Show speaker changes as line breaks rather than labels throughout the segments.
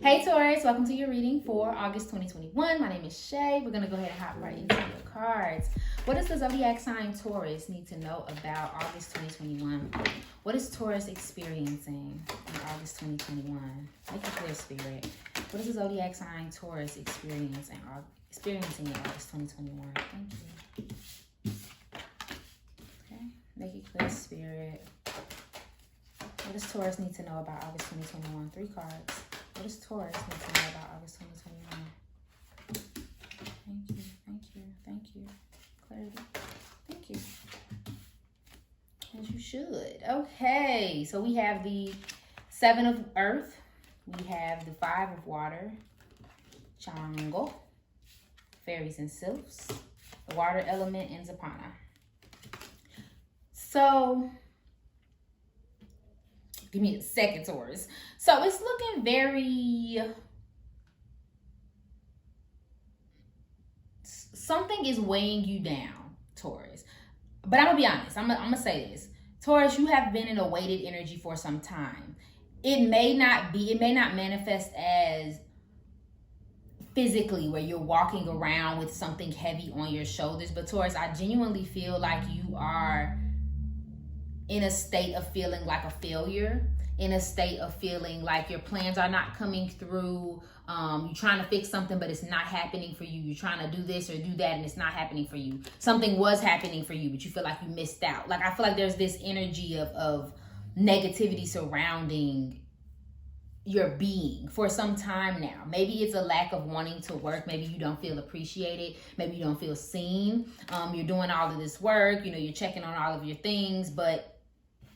Hey Taurus, welcome to your reading for August 2021. My name is Shay. We're going to go ahead and hop right into your cards. What does the zodiac sign Taurus need to know about August 2021? What is Taurus experiencing in August 2021? Make it clear, Spirit. What is the zodiac sign Taurus experiencing in August 2021? Thank you. Okay, make it clear, Spirit. What does Taurus need to know about August 2021? 3 cards. What does Taurus need to know about August 2021? Thank you, thank you, thank you. Clarity. Thank you. As you should. Okay, so we have the 7 of Earth. We have the 5 of Water. Chango. Fairies and Sylphs. The Water element and Zapana. So, give me a second, Taurus. So it's looking very... Something is weighing you down, Taurus. But I'm going to be honest. I'm going to say this. Taurus, you have been in a weighted energy for some time. It may not manifest as physically where you're walking around with something heavy on your shoulders. But Taurus, I genuinely feel like you are in a state of feeling like a failure, in a state of feeling like your plans are not coming through. You're trying to fix something, but it's not happening for you. You're trying to do this or do that, and it's not happening for you. Something was happening for you, but you feel like you missed out. Like, I feel like there's this energy of negativity surrounding your being for some time now. Maybe it's a lack of wanting to work. Maybe you don't feel appreciated. Maybe you don't feel seen. You're doing all of this work. You're checking on all of your things, but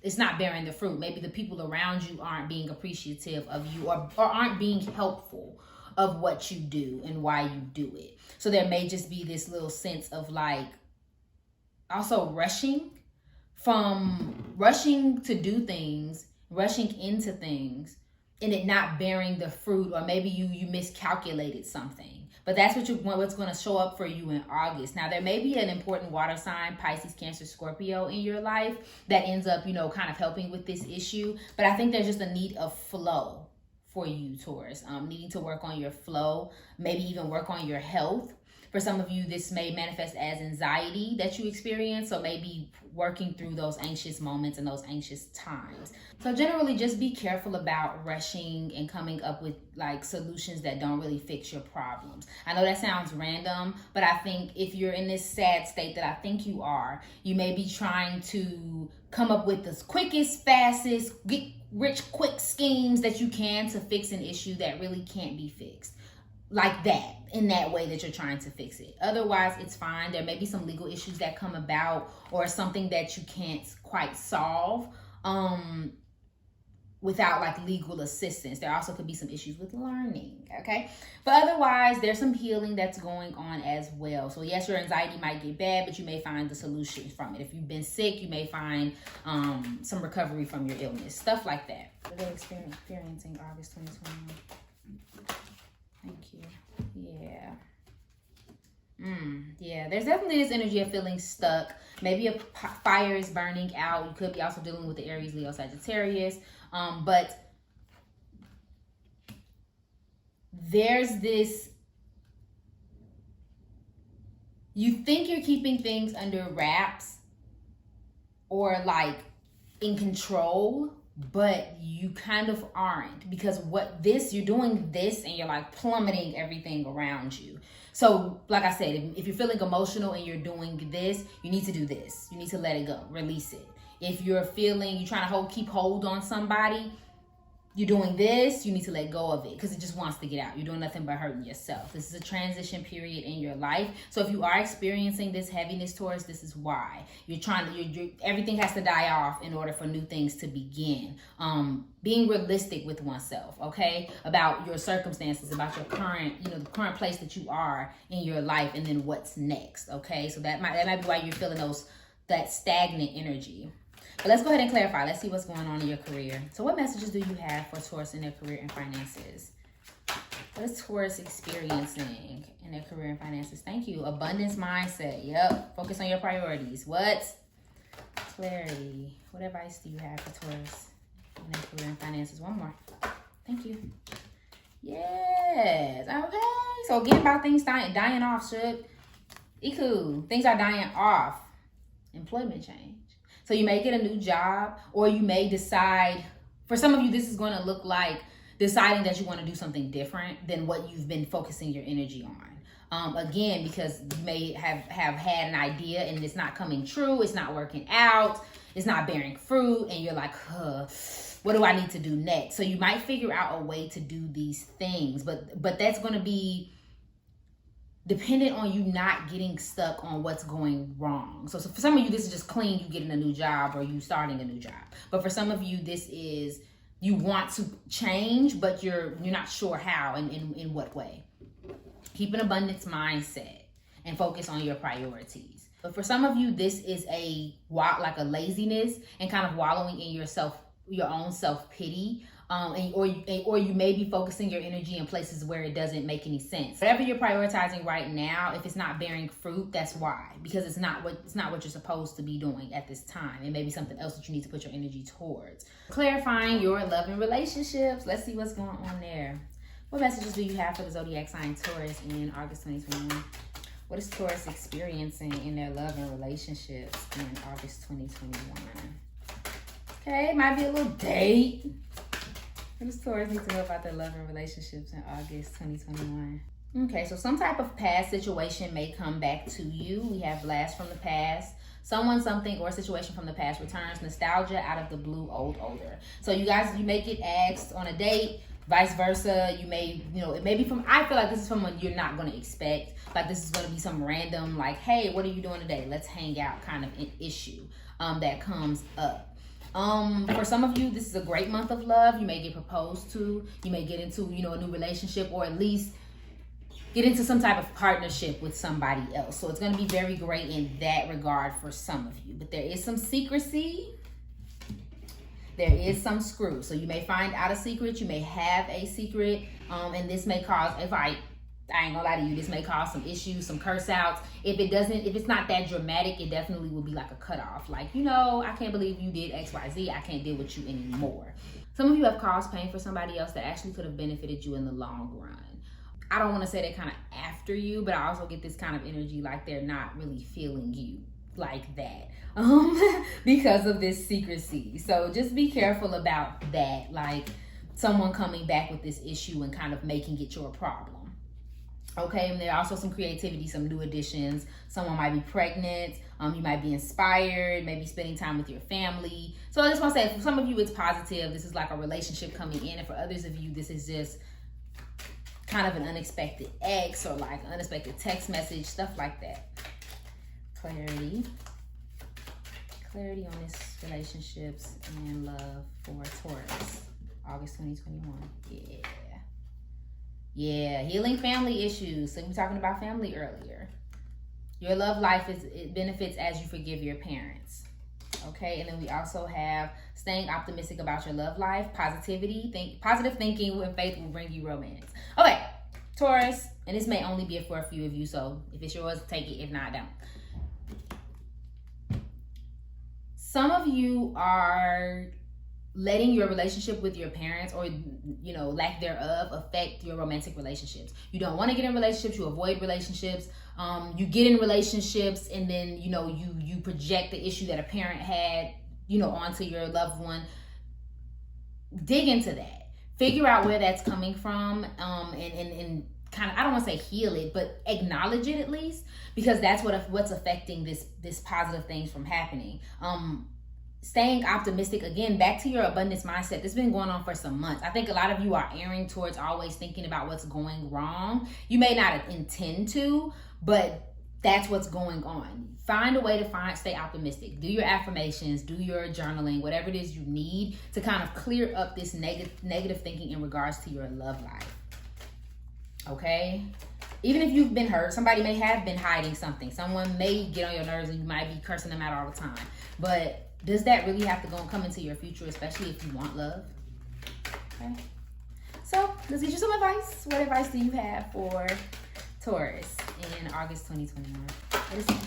it's not bearing the fruit. Maybe the people around you aren't being appreciative of you or aren't being helpful of what you do and why you do it. So there may just be this little sense of like also rushing to do things, rushing into things, and it not bearing the fruit, or maybe you miscalculated something. But that's what's going to show up for you in August. Now, there may be an important water sign, Pisces, Cancer, Scorpio in your life that ends up, kind of helping with this issue. But I think there's just a need of flow for you, Taurus. Needing to work on your flow, maybe even work on your health. For some of you, this may manifest as anxiety that you experience. So maybe working through those anxious moments and those anxious times. So generally, just be careful about rushing and coming up with like solutions that don't really fix your problems. I know that sounds random, but I think if you're in this sad state that I think you are, you may be trying to come up with the quickest, fastest, get rich quick schemes that you can to fix an issue that really can't be fixed. Like that, in that way that you're trying to fix it. Otherwise, it's fine. There may be some legal issues that come about or something that you can't quite solve without like legal assistance. There also could be some issues with learning, okay? But otherwise, there's some healing that's going on as well. So yes, your anxiety might get bad, but you may find the solution from it. If you've been sick, you may find some recovery from your illness, stuff like that. What are they experiencing August 2021? Thank you. Yeah. Yeah, there's definitely this energy of feeling stuck. Maybe a fire is burning out. You could be also dealing with the Aries, Leo, Sagittarius. But there's this, you think you're keeping things under wraps or like in control, but you kind of aren't, because you're doing this and you're like plummeting everything around you. So like I said, if you're feeling emotional and you're doing this, you need to do this. You need to let it go, release it. If you're trying to keep hold on somebody, you're doing this, you need to let go of it because it just wants to get out. You're doing nothing but hurting yourself. This is a transition period in your life. So if you are experiencing this heaviness, Taurus, this is why. Everything has to die off in order for new things to begin. Being realistic with oneself, okay? About your circumstances, about your current, the current place that you are in your life, and then what's next, okay? So that might be why you're feeling that stagnant energy. But let's go ahead and clarify. Let's see what's going on in your career. So what messages do you have for Taurus in their career and finances? What is Taurus experiencing in their career and finances? Thank you. Abundance mindset. Yep. Focus on your priorities. What? Clarity. What advice do you have for Taurus in their career and finances? One more. Thank you. Yes. Okay. So again, about things dying off, should. Iku. Things are dying off. Employment change. So you may get a new job, or you may decide, for some of you, this is going to look like deciding that you want to do something different than what you've been focusing your energy on. Again, because you may have had an idea and it's not coming true, it's not working out, it's not bearing fruit, and you're like, what do I need to do next? So you might figure out a way to do these things, but that's going to be dependent on you not getting stuck on what's going wrong. So for some of you, this is just clean, you getting a new job or you starting a new job. But for some of you, this is you want to change, but you're not sure how and in what way. Keep an abundance mindset and focus on your priorities. But for some of you, this is like a laziness and kind of wallowing in your own self-pity. Or you may be focusing your energy in places where it doesn't make any sense. Whatever you're prioritizing right now, if it's not bearing fruit, that's why. Because it's not what you're supposed to be doing at this time. It may be something else that you need to put your energy towards. Clarifying your love and relationships. Let's see what's going on there. What messages do you have for the zodiac sign Taurus in August 2021? What is Taurus experiencing in their love and relationships in August 2021? Okay, it might be a little date. What does Taurus need to know about their love and relationships in August 2021? Okay, so some type of past situation may come back to you. We have blast from the past. Someone, something, or a situation from the past returns. Nostalgia out of the blue, older. So you guys, you may get asked on a date, vice versa. You may, it may be from, I feel like this is someone you're not going to expect. Like this is going to be some random, like, hey, what are you doing today? Let's hang out kind of an issue that comes up. For some of you, this is a great month of love. You may get proposed to. You may get into, a new relationship, or at least get into some type of partnership with somebody else. So it's going to be very great in that regard for some of you. But there is some secrecy. There is some screw. So you may find out a secret. You may have a secret. And this may cause, I ain't gonna lie to you, this may cause some issues, some curse outs. If it's not that dramatic, it definitely will be like a cutoff. Like, I can't believe you did XYZ. I can't deal with you anymore. Some of you have caused pain for somebody else that actually could have benefited you in the long run. I don't want to say they're kind of after you, but I also get this kind of energy like they're not really feeling you like that because of this secrecy. So just be careful about that. Like someone coming back with this issue and kind of making it your problem. Okay, and there are also some creativity, some new additions. Someone might be pregnant. You might be inspired, maybe spending time with your family. So I just want to say, for some of you, it's positive. This is like a relationship coming in. And for others of you, this is just kind of an unexpected ex or like an unexpected text message, stuff like that. Clarity on this relationships and love for Taurus, August 2021. Yeah, healing family issues. So we were talking about family earlier. Your love life it benefits as you forgive your parents. Okay, and then we also have staying optimistic about your love life, positivity, positive thinking with faith will bring you romance. Okay, Taurus, and this may only be for a few of you, so if it's yours, take it. If not, don't. Some of you are letting your relationship with your parents or lack thereof affect your romantic relationships. You don't want to get in relationships, you avoid relationships. You get in relationships and then you project the issue that a parent had onto your loved one. Dig into that, figure out where that's coming from, and kind of, I don't want to say heal it, but acknowledge it at least, because that's what's affecting this positive things from happening. Staying optimistic, again, back to your abundance mindset. This has been going on for some months. I think a lot of you are erring towards always thinking about what's going wrong. You may not intend to, but that's what's going on. Find a way to stay optimistic. Do your affirmations, do your journaling, whatever it is you need to kind of clear up this negative thinking in regards to your love life. Okay? Even if you've been hurt, somebody may have been hiding something. Someone may get on your nerves and you might be cursing them out all the time. But does that really have to come into your future, especially if you want love? Okay. So let's get you some advice. What advice do you have for Taurus in August 2021?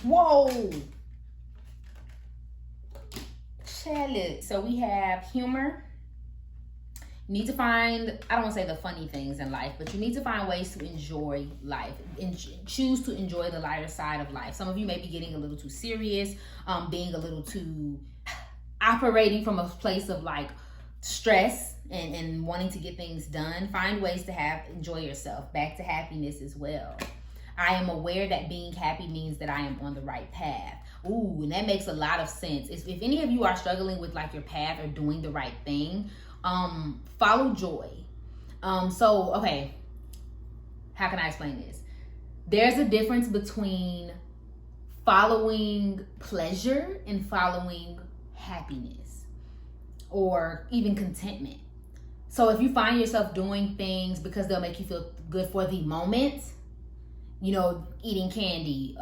Whoa! Challenge. So we have humor You need to find, I don't want to say the funny things in life, but you need to find ways to enjoy life and choose to enjoy the lighter side of life. Some of you may be getting a little too serious, being a little too operating from a place of like stress and wanting to get things done. Find ways to enjoy yourself, back to happiness as well. I am aware that being happy means that I am on the right path. Ooh, and that makes a lot of sense. If any of you are struggling with like your path or doing the right thing, follow joy. Okay, how can I explain this? There's a difference between following pleasure and following happiness or even contentment. So if you find yourself doing things because they'll make you feel good for the moment, you know, eating candy,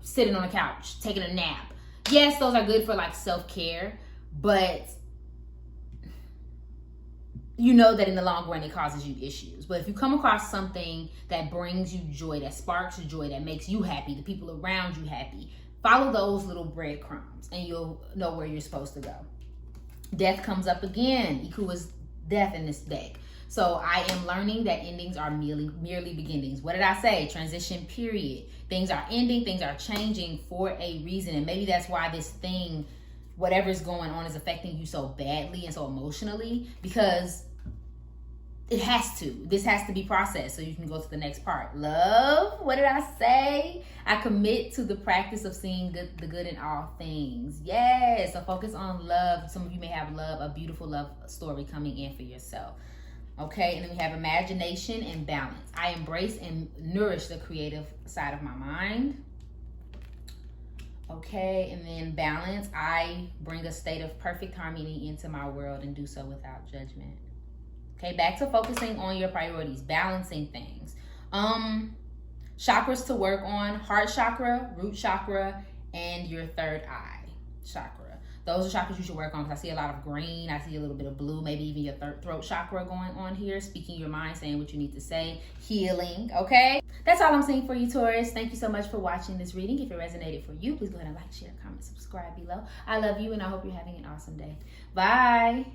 sitting on a couch, taking a nap. Yes, those are good for like self-care, but you know that in the long run it causes you issues. But if you come across something that brings you joy, that sparks your joy, that makes you happy, the people around you happy, follow those little breadcrumbs and you'll know where you're supposed to go. Death comes up again. Iku is death in this deck. So I am learning that endings are merely beginnings. What did I say? Transition period. Things are ending, things are changing for a reason. And maybe that's why this thing, whatever's going on, is affecting you so badly and so emotionally, because it has to. This has to be processed so you can go to the next part. Love, what did I say? I commit to the practice of seeing the good in all things. Yes, so focus on love. Some of you may have love, a beautiful love story coming in for yourself. Okay, and then we have imagination and balance. I embrace and nourish the creative side of my mind. Okay, and then balance. I bring a state of perfect harmony into my world and do so without judgment. Okay, back to focusing on your priorities, balancing things. Chakras to work on: heart chakra, root chakra, and your third eye chakra. Those are chakras you should work on, because I see a lot of green, I see a little bit of blue, maybe even your throat chakra going on here, speaking your mind, saying what you need to say, healing, okay? That's all I'm saying for you, Taurus. Thank you so much for watching this reading. If it resonated for you, please go ahead and like, share, comment, subscribe below. I love you, and I hope you're having an awesome day. Bye.